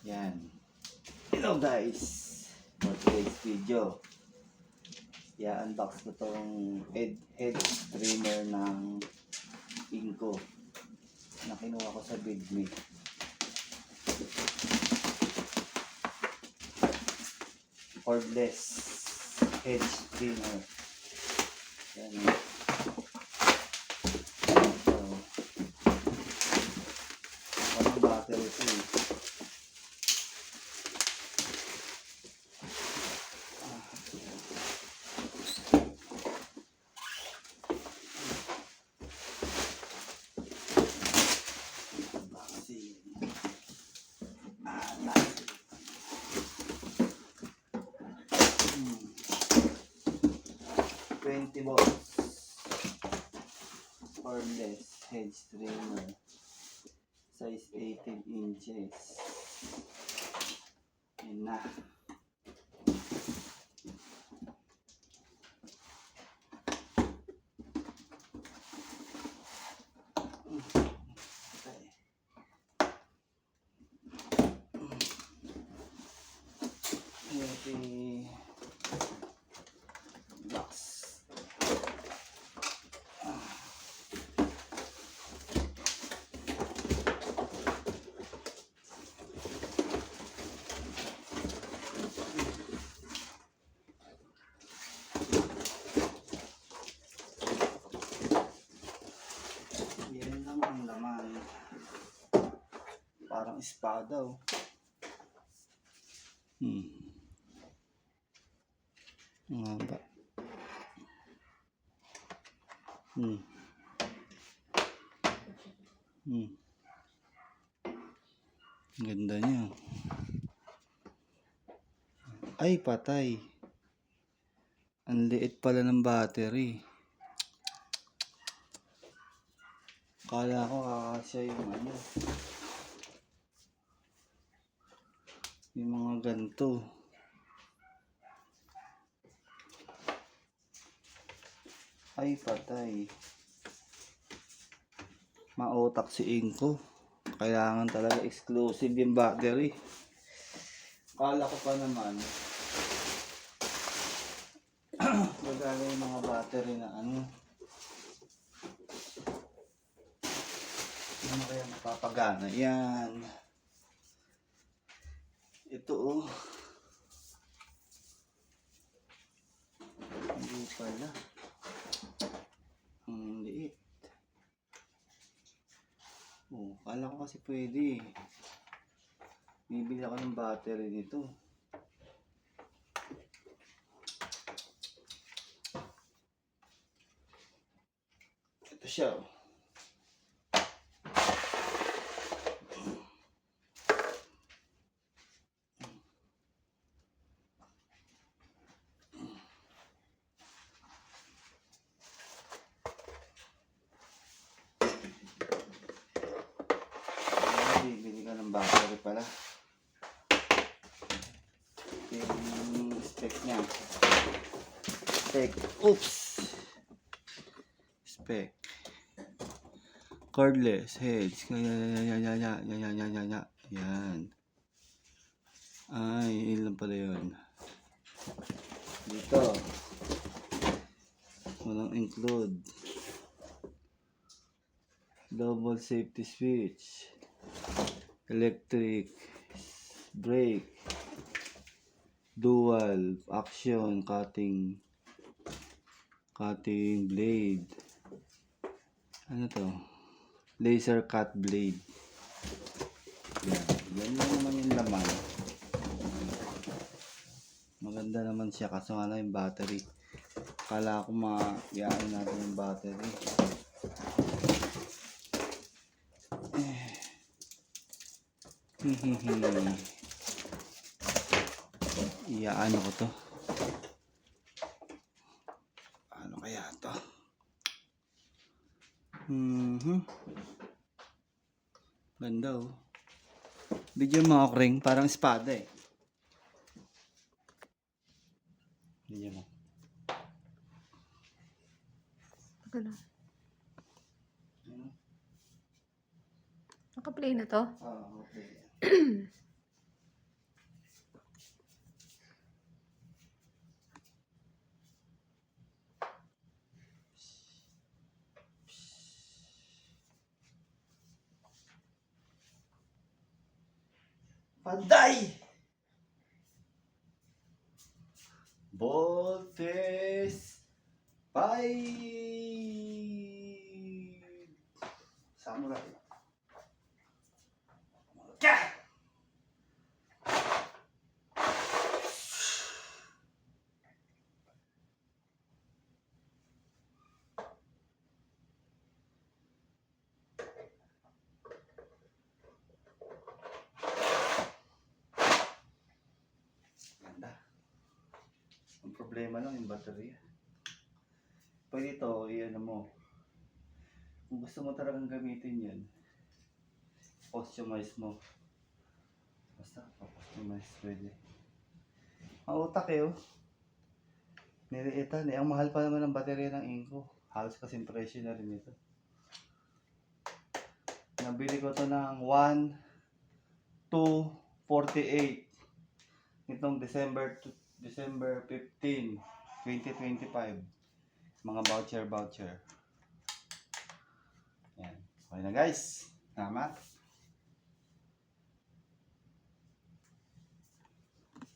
Yan. Hello guys! For today's video, i-unbox ko tong head trimmer ng Inco na kinuha ko sa Bidme. Cordless head trimmer. Yan. So, walang battery ito eh. $20 cordless head trimmer, size 18 inches. Yan na. Heavy box. Yan lang ang laman. Parang espada oh. Nga ba? Ganda niya. Ay, patay. Ang liit pala ng battery. Kala ko kakasya yung ano. Yung mga ganito. Ay, patay. Mautak si Inco. Kailangan talaga exclusive yung battery. Kala ko pa naman magagawa yung mga battery na ano. Ano kaya mapapagana? Yan. Ito oh. Hindi pala. Ang liit. Oh, kala ko kasi pwede. Bibili ako ng battery nito. Ito siya. Bibili ka ng battery pala. Yung spec niya. Spec. Oops! Spec. Cordless heads. Yan. Ay, ilan pala yun. Dito. Walang include. Double safety switch. Electric. Brake. Dual action cutting blade. Ano to? Laser cut blade. Yan lang naman yung laman. Maganda naman siya kaso nga lang yung battery. Kala ko ma-iaan natin yung battery. Iyaano ko to. Ano kaya to? Ganda oh. Bigyan mo ako ring, parang espada eh. Bigyan mo. Ganun. Naka-play na to? Oo, okay. Panday! Voltes 5! Samurai. Kya! Ganda. Ang problema lang yung baterya. Pwede ito, iyan mo. Kung gusto mo talagang gamitin yan, customize mo. Basta, customize pwede. Ang utak eh, oh. Niliitan eh. Ang mahal pa naman ng baterya ng Inco. Halos kasing presyo na rin ito. Nabili ko to ng 1,248 nitong December 15, 2025. Mga voucher. Yan. Okay na guys. Salamat.